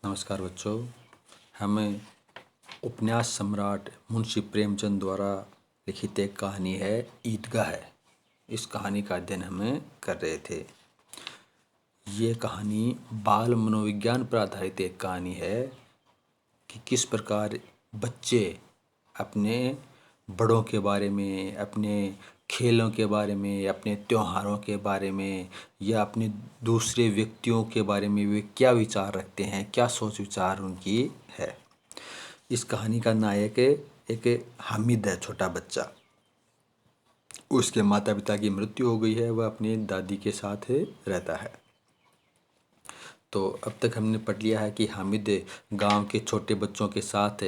नमस्कार बच्चों, हमें उपन्यास सम्राट मुंशी प्रेमचंद द्वारा लिखित एक कहानी है ईदगाह है। इस कहानी का अध्ययन हमें कर रहे थे। ये कहानी बाल मनोविज्ञान पर आधारित एक कहानी है कि किस प्रकार बच्चे अपने बड़ों के बारे में, अपने खेलों के बारे में, अपने त्योहारों के बारे में या अपने दूसरे व्यक्तियों के बारे में वे क्या विचार रखते हैं, क्या सोच विचार उनकी है। इस कहानी का नायक एक हामिद है, छोटा बच्चा। उसके माता पिता की मृत्यु हो गई है, वह अपनी दादी के साथ रहता है। तो अब तक हमने पढ़ लिया है कि हामिद गांव के छोटे बच्चों के साथ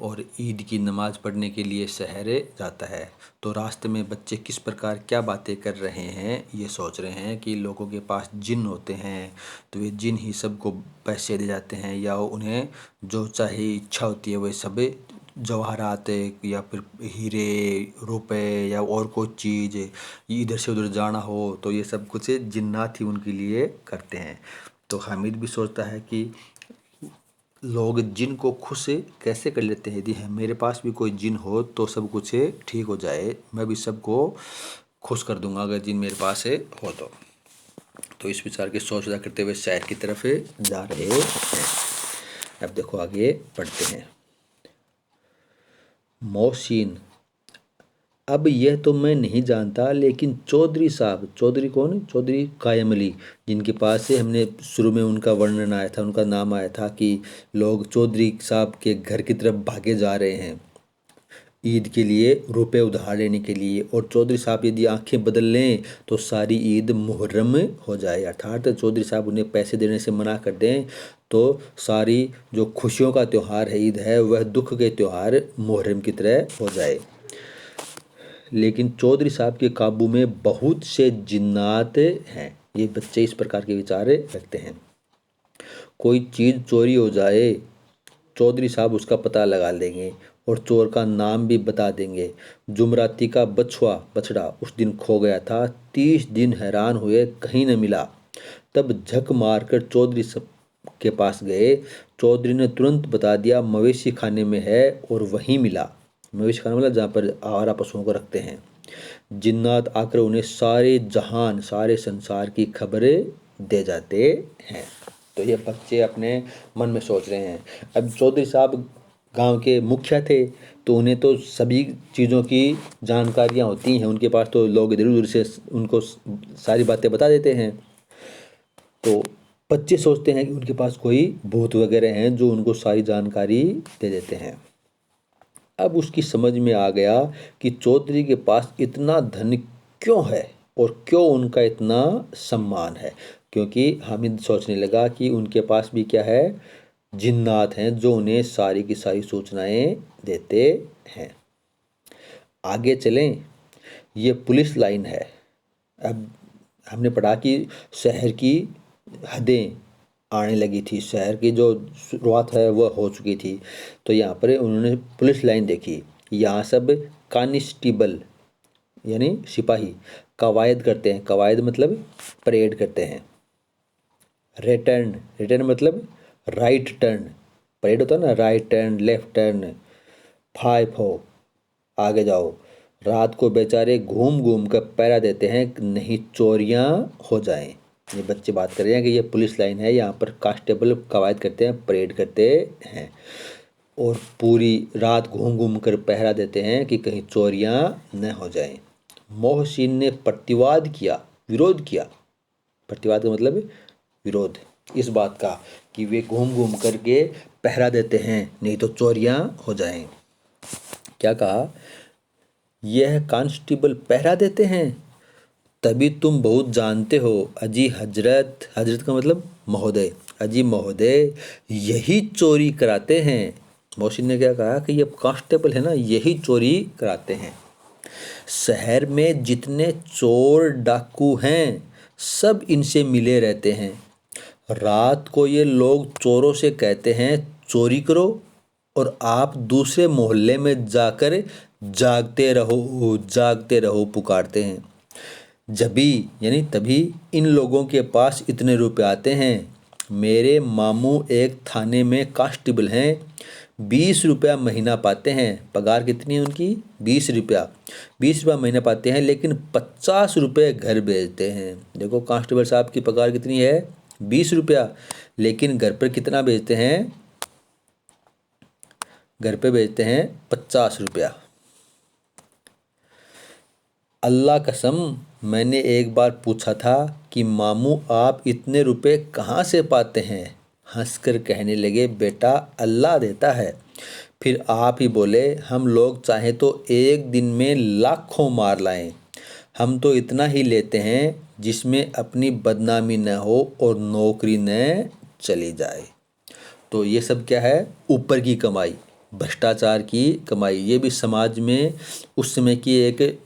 और ईद की नमाज़ पढ़ने के लिए शहर जाता है। तो रास्ते में बच्चे किस प्रकार क्या बातें कर रहे हैं, ये सोच रहे हैं कि लोगों के पास जिन होते हैं तो वे जिन ही सबको पैसे दे जाते हैं या उन्हें जो चाहे इच्छा होती है वह सब जवाहरात या फिर हीरे रुपए या और कोई चीज़ इधर से उधर जाना हो तो ये सब कुछ जिन्नात ही उनके लिए करते हैं। तो हामिद भी सोचता है कि लोग जिन को खुश कैसे कर लेते हैं। यदि मेरे पास भी कोई जिन हो तो सब कुछ ठीक हो जाए, मैं भी सबको खुश कर दूंगा अगर जिन मेरे पास हो तो इस विचार की सोच विचार करते हुए शहर की तरफ जा रहे हैं। अब देखो आगे पढ़ते हैं। मोहसिन, अब यह तो मैं नहीं जानता, लेकिन चौधरी साहब, चौधरी कौन, चौधरी कायम अली, जिनके पास से हमने शुरू में उनका वर्णन आया था, उनका नाम आया था कि लोग चौधरी साहब के घर की तरफ भागे जा रहे हैं ईद के लिए रुपए उधार लेने के लिए। और चौधरी साहब यदि आंखें बदल लें तो सारी ईद मुहर्रम हो जाए, अर्थात चौधरी साहब उन्हें पैसे देने से मना कर दें तो सारी जो खुशियों का त्यौहार है ईद है वह दुख के त्यौहार मुहर्रम की तरह हो जाए। लेकिन चौधरी साहब के काबू में बहुत से जिन्नात हैं। ये बच्चे इस प्रकार के विचार रखते हैं। कोई चीज़ चोरी हो जाए, चौधरी साहब उसका पता लगा लेंगे और चोर का नाम भी बता देंगे। जुमराती का बछड़ा उस दिन खो गया था, 30 दिन हैरान हुए कहीं न मिला। तब झक मारकर चौधरी साहब के पास गए। चौधरी ने तुरंत बता दिया मवेशी खाने में है और वहीं मिला। मवेशी खाना मतलब जहाँ पर आवारा पशुओं को रखते हैं। जिन्नात आकर उन्हें सारे जहान, सारे संसार की खबरें दे जाते हैं। तो ये बच्चे अपने मन में सोच रहे हैं। अब चौधरी साहब गांव के मुखिया थे तो उन्हें तो सभी चीज़ों की जानकारियां होती हैं, उनके पास तो लोग इधर उधर से उनको सारी बातें बता देते हैं। तो बच्चे सोचते हैं कि उनके पास कोई भूत वगैरह हैं जो उनको सारी जानकारी दे देते हैं। अब उसकी समझ में आ गया कि चौधरी के पास इतना धन क्यों है और क्यों उनका इतना सम्मान है, क्योंकि हामिद सोचने लगा कि उनके पास भी क्या है, जिन्नात हैं जो उन्हें सारी की सारी सूचनाएं देते हैं। आगे चलें, ये पुलिस लाइन है। अब हमने पढ़ा कि शहर की हदें आने लगी थी, शहर की जो शुरुआत है वह हो चुकी थी। तो यहाँ पर उन्होंने पुलिस लाइन देखी। यहाँ सब कानिस्टेबल यानी सिपाही कवायद करते हैं। कवायद मतलब परेड करते हैं। रिटर्न, रिटर्न मतलब राइट टर्न, परेड होता है ना, राइट टर्न, लेफ्ट टर्न, 5 हो आगे जाओ। रात को बेचारे घूम घूम कर पहरा देते हैं नहीं चोरियां हो जाएं। ये बच्चे बात कर रहे हैं कि ये पुलिस लाइन है, यहाँ पर कांस्टेबल कवायद करते हैं, परेड करते हैं और पूरी रात घूम घूम कर पहरा देते हैं कि कहीं चोरियां न हो जाएं। मोहसिन ने प्रतिवाद किया, विरोध किया। प्रतिवाद का मतलब विरोध इस बात का कि वे घूम घूम करके पहरा देते हैं नहीं तो चोरियां हो जाएं। क्या कहा, यह कांस्टेबल पहरा देते हैं, तभी तुम बहुत जानते हो अजी हजरत, हजरत का मतलब महोदय, अजी महोदय यही चोरी कराते हैं। मोहसिन ने क्या कहा कि ये कांस्टेबल है ना, यही चोरी कराते हैं। शहर में जितने चोर डाकू हैं सब इनसे मिले रहते हैं। रात को ये लोग चोरों से कहते हैं चोरी करो और आप दूसरे मोहल्ले में जाकर जागते रहो पुकारते हैं। जभी यानी तभी इन लोगों के पास इतने रुपए आते हैं। मेरे मामू एक थाने में कांस्टेबल हैं, 20 रुपया महीना पाते हैं। पगार कितनी है उनकी? 20 रुपया। 20 रुपया महीना पाते हैं, लेकिन 50 रुपये घर भेजते हैं। देखो कांस्टेबल साहब की पगार कितनी है? 20 रुपया, लेकिन घर पर कितना भेजते हैं? घर पे भेजते हैं 50 रुपया। अल्लाह कसम, मैंने एक बार पूछा था कि मामू आप इतने रुपए कहाँ से पाते हैं? हंसकर कहने लगे, बेटा अल्लाह देता है। फिर आप ही बोले, हम लोग चाहें तो एक दिन में लाखों मार लाएं, हम तो इतना ही लेते हैं जिसमें अपनी बदनामी न हो और नौकरी न चली जाए। तो ये सब क्या है? ऊपर की कमाई, भ्रष्टाचार की कमाई। ये भी समाज में उस समय की एक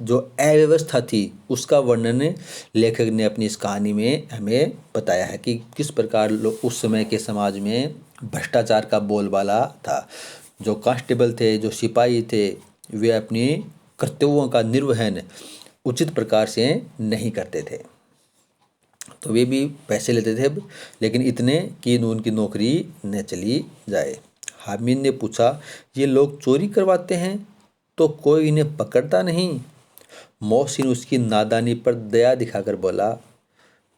जो अव्यवस्था थी उसका वर्णन लेखक ने अपनी इस कहानी में हमें बताया है कि किस प्रकार लोग उस समय के समाज में भ्रष्टाचार का बोलबाला था। जो कांस्टेबल थे, जो सिपाही थे, वे अपनी कर्तव्यों का निर्वहन उचित प्रकार से नहीं करते थे। तो वे भी पैसे लेते थे, लेकिन इतने कि उनकी नौकरी न चली जाए। हामिद ने पूछा, ये लोग चोरी करवाते हैं तो कोई इन्हें पकड़ता नहीं? मोहसिन उसकी नादानी पर दया दिखाकर बोला,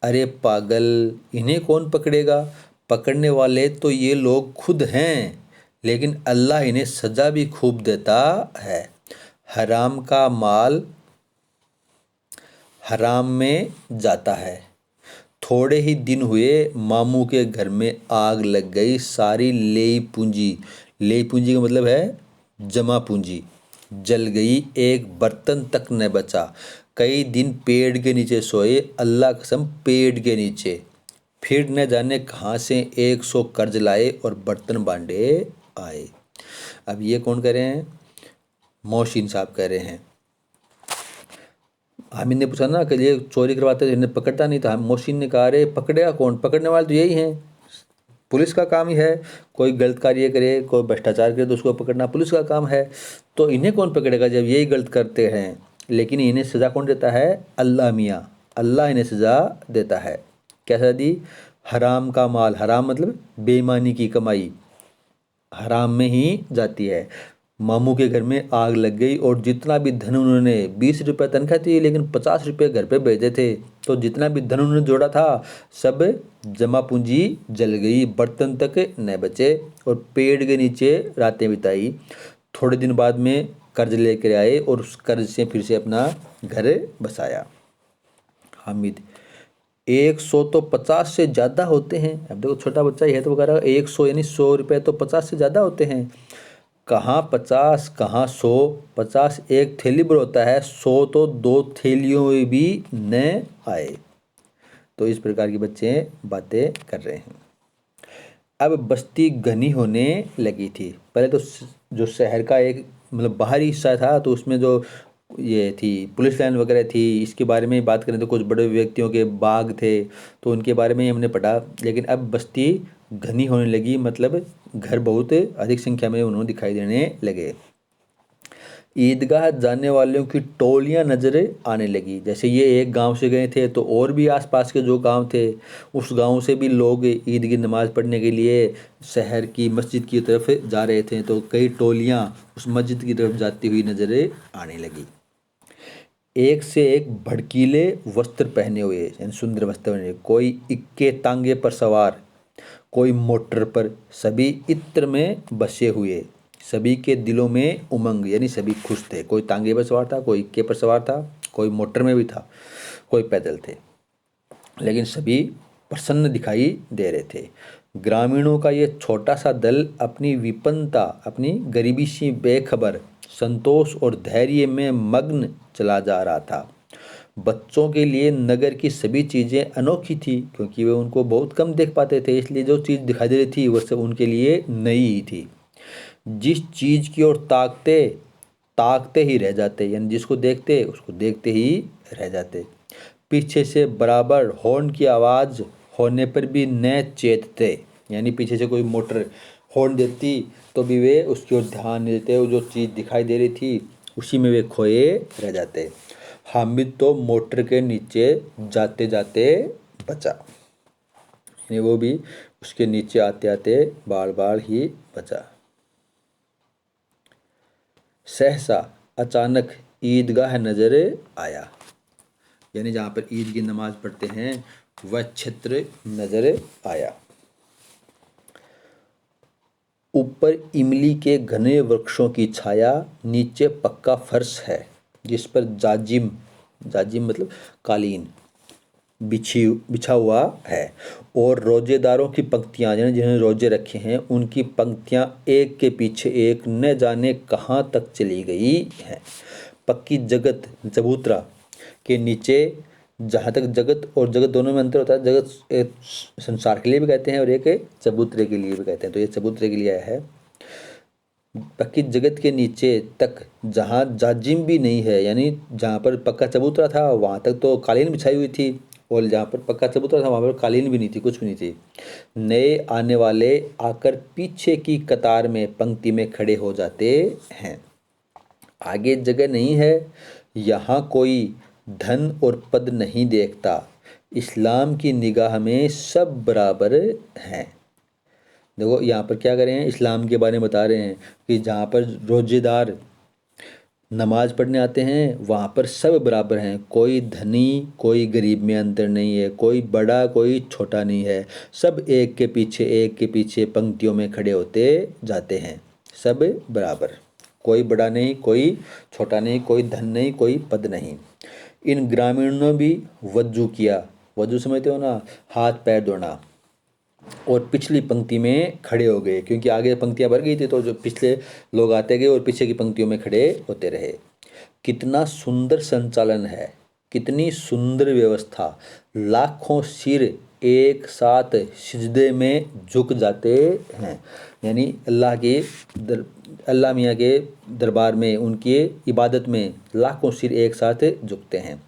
अरे पागल, इन्हें कौन पकड़ेगा? पकड़ने वाले तो ये लोग खुद हैं, लेकिन अल्लाह इन्हें सजा भी खूब देता है। हराम का माल हराम में जाता है। थोड़े ही दिन हुए, मामू के घर में आग लग गई। सारी लेई पूंजी का मतलब है जमा पूंजी जल गई, एक बर्तन तक न बचा। कई दिन पेड़ के नीचे सोए, अल्लाह कसम पेड़ के नीचे। फिर न जाने कहाँ से 100 कर्ज लाए और बर्तन बांधे आए। अब ये कौन कह रहे हैं? मोहसिन साहब कह रहे हैं। हामिद ने पूछा ना कि ये चोरी करवाते थे, इन्हें पकड़ता नहीं था। मोहसिन ने कहा, अरे पकड़ेगा कौन? पकड़ने वाले तो यही हैं, पुलिस का काम ही है। कोई गलत कार्य करे, कोई भ्रष्टाचार करे तो उसको पकड़ना पुलिस का काम है। तो इन्हें कौन पकड़ेगा जब यही गलत करते हैं? लेकिन इन्हें सज़ा कौन देता है? अल्लाह मियाँ, अल्लाह इन्हें सज़ा देता है। क्या सज़ा दी? हराम का माल, हराम मतलब बेईमानी की कमाई, हराम में ही जाती है। मामू के घर में आग लग गई और जितना भी धन उन्होंने, 20 रुपये तनख्वाह थी लेकिन 50 रुपये घर पे भेजे थे, तो जितना भी धन उन्होंने जोड़ा था सब जमा पूंजी जल गई, बर्तन तक न बचे और पेड़ के नीचे रातें बिताई। थोड़े दिन बाद में कर्ज लेकर आए और उस कर्ज से फिर से अपना घर बसाया। हामिद, 100 तो 50 से ज़्यादा होते हैं। अब देखो छोटा बच्चा ही है तो वगैरह 100 यानी 100 रुपये तो 50 से ज़्यादा होते हैं। कहाँ 50 कहाँ 100, 50 एक थैली भर होता है, 100 तो 2 थैलियों में भी न आए। तो इस प्रकार की बच्चे बातें कर रहे हैं। अब बस्ती घनी होने लगी थी। पहले तो जो शहर का एक मतलब बाहरी हिस्सा था तो उसमें जो ये थी पुलिस लाइन वगैरह थी, इसके बारे में बात करें तो कुछ बड़े व्यक्तियों के बाग थे तो उनके बारे में ही हमने पढ़ा। लेकिन अब बस्ती घनी होने लगी, मतलब घर बहुत अधिक संख्या में उन्होंने दिखाई देने लगे। ईदगाह जाने वालों की टोलियां नजर आने लगी। जैसे ये एक गांव से गए थे तो और भी आसपास के जो गांव थे उस गांव से भी लोग ईद की नमाज़ पढ़ने के लिए शहर की मस्जिद की तरफ जा रहे थे। तो कई टोलियां उस मस्जिद की तरफ जाती हुई नजर आने लगी। एक से एक भड़कीले वस्त्र पहने हुए, यानी सुंदर वस्त्र पहने हुए, कोई इक्के तांगे पर सवार, कोई मोटर पर, सभी इत्र में बसे हुए। सभी के दिलों में उमंग, यानी सभी खुश थे। कोई तांगे पर सवार था, कोई इक्के पर सवार था, कोई मोटर में भी था, कोई पैदल थे, लेकिन सभी प्रसन्न दिखाई दे रहे थे। ग्रामीणों का ये छोटा सा दल अपनी विपन्नता, अपनी गरीबी से बेखबर, संतोष और धैर्य में मग्न चला जा रहा था। बच्चों के लिए नगर की सभी चीज़ें अनोखी थी क्योंकि वे उनको बहुत कम देख पाते थे, इसलिए जो चीज़ दिखाई दे रही थी वह सब उनके लिए नई ही थी। जिस चीज़ की ओर ताकते ताकते ही रह जाते, यानी जिसको देखते उसको देखते ही रह जाते। पीछे से बराबर हॉर्न की आवाज़ होने पर भी न चेतते, यानी पीछे से कोई मोटर हॉर्न देती तो भी वे उसकी ओर ध्यान नहीं देते, वो जो चीज़ दिखाई दे रही थी उसी में वे खोए रह जाते। हामिद तो मोटर के नीचे जाते जाते बचा। लेकिन वो भी उसके नीचे आते आते बाल बाल ही बचा। सहसा अचानक ईदगाह नजर आया, यानी जहाँ पर ईद की नमाज पढ़ते हैं वह क्षेत्र नजर आया। ऊपर इमली के घने वृक्षों की छाया, नीचे पक्का फर्श है जिस पर जाजिम जाजिम मतलब कालीन बिछा हुआ है, और रोजेदारों की पंक्तियां, यानी जिन्होंने रोजे रखे हैं उनकी पंक्तियां एक के पीछे एक न जाने कहाँ तक चली गई हैं। पक्की जगत चबूतरा के नीचे, जहाँ तक जगत और जगत दोनों में अंतर होता है, जगत एक संसार के लिए भी कहते हैं और एक चबूतरे के लिए भी कहते हैं, तो ये चबूतरे के लिए आया है। पक्की जगत के नीचे तक जहाँ जाजिम भी नहीं है, यानी जहाँ पर पक्का चबूतरा था वहाँ तक तो कालीन बिछाई हुई थी, और जहाँ पर पक्का चबूतरा था वहाँ पर कालीन भी नहीं थी, कुछ भी नहीं थी। नए आने वाले आकर पीछे की कतार में पंक्ति में खड़े हो जाते हैं। आगे जगह नहीं है, यहाँ कोई धन और पद नहीं देखता, इस्लाम की निगाह में सब बराबर हैं। देखो यहाँ पर क्या कर रहे हैं, इस्लाम के बारे में बता रहे हैं कि जहाँ पर रोजेदार नमाज पढ़ने आते हैं वहाँ पर सब बराबर हैं, कोई धनी कोई गरीब में अंतर नहीं है, कोई बड़ा कोई छोटा नहीं है, सब एक के पीछे पंक्तियों में खड़े होते जाते हैं, सब बराबर, कोई बड़ा नहीं कोई छोटा नहीं, कोई धन नहीं कोई पद नहीं। इन ग्रामीणों भी वजू किया, वजू समझते हो ना, हाथ पैर धोना, और पिछली पंक्ति में खड़े हो गए, क्योंकि आगे पंक्तियां भर गई थी तो जो पिछले लोग आते गए और पीछे की पंक्तियों में खड़े होते रहे। कितना सुंदर संचालन है, कितनी सुंदर व्यवस्था, लाखों सिर एक साथ सिजदे में झुक जाते हैं, यानी अल्लाह मियाँ के दरबार में उनकी इबादत में लाखों सिर एक साथ झुकते हैं।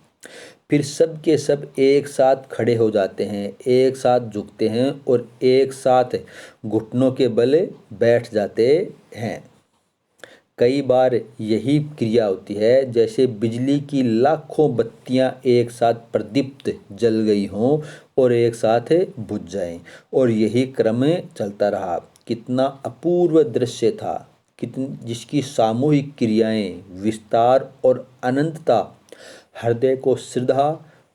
फिर सब के सब एक साथ खड़े हो जाते हैं, एक साथ झुकते हैं और एक साथ घुटनों के बल बैठ जाते हैं। कई बार यही क्रिया होती है जैसे बिजली की लाखों बत्तियां एक साथ प्रदीप्त जल गई हों और एक साथ बुझ जाएं, और यही क्रम चलता रहा। कितना अपूर्व दृश्य था, कितनी जिसकी सामूहिक क्रियाएं, विस्तार और अनंतता हृदय को श्रद्धा,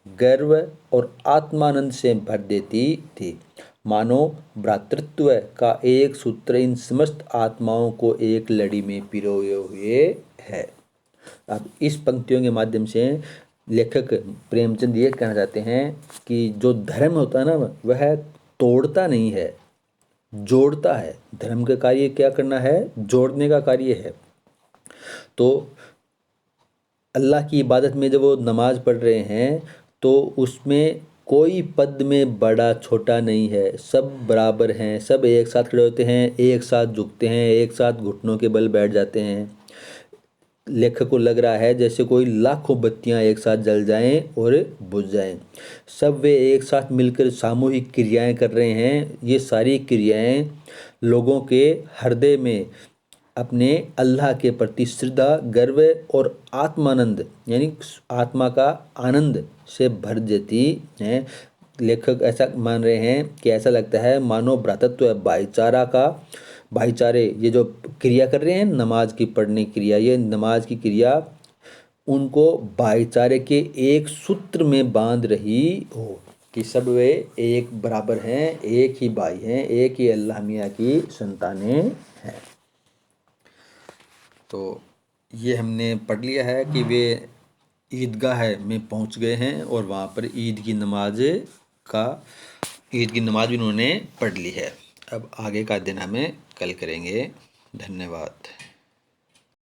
गर्व और आत्मानंद से भर देती थी। मानो भ्रातृत्व का एक सूत्र इन समस्त आत्माओं को एक लड़ी में पिरोए हुए है। अब इस पंक्तियों के माध्यम से लेखक प्रेमचंद ये कहना चाहते हैं कि जो धर्म होता है ना वह तोड़ता नहीं है, जोड़ता है। धर्म का कार्य क्या करना है, जोड़ने का कार्य है। तो अल्लाह की इबादत में जब वो नमाज पढ़ रहे हैं तो उसमें कोई पद में बड़ा छोटा नहीं है, सब बराबर हैं, सब एक साथ खड़े होते हैं, एक साथ झुकते हैं, एक साथ घुटनों के बल बैठ जाते हैं। लेखक को लग रहा है जैसे कोई लाखों बत्तियां एक साथ जल जाएं और बुझ जाएं। सब वे एक साथ मिलकर सामूहिक क्रियाएं कर रहे हैं। ये सारी क्रियाएं लोगों के हृदय में अपने अल्लाह के प्रति श्रद्धा, गर्व और आत्मानंद यानी आत्मा का आनंद से भर देती हैं। लेखक ऐसा मान रहे हैं कि ऐसा लगता है मानो भ्रातृत्व, भाईचारे ये जो क्रिया कर रहे हैं नमाज की पढ़ने की क्रिया, ये नमाज की क्रिया उनको भाईचारे के एक सूत्र में बांध रही हो कि सब वे एक बराबर हैं, एक ही भाई हैं, एक ही अल्लाह मियाँ की संतानें हैं। तो ये हमने पढ़ लिया है कि वे ईदगाह में पहुंच गए हैं और वहाँ पर ईद की नमाज भी उन्होंने पढ़ ली है। अब आगे का दिन हमें कल करेंगे। धन्यवाद।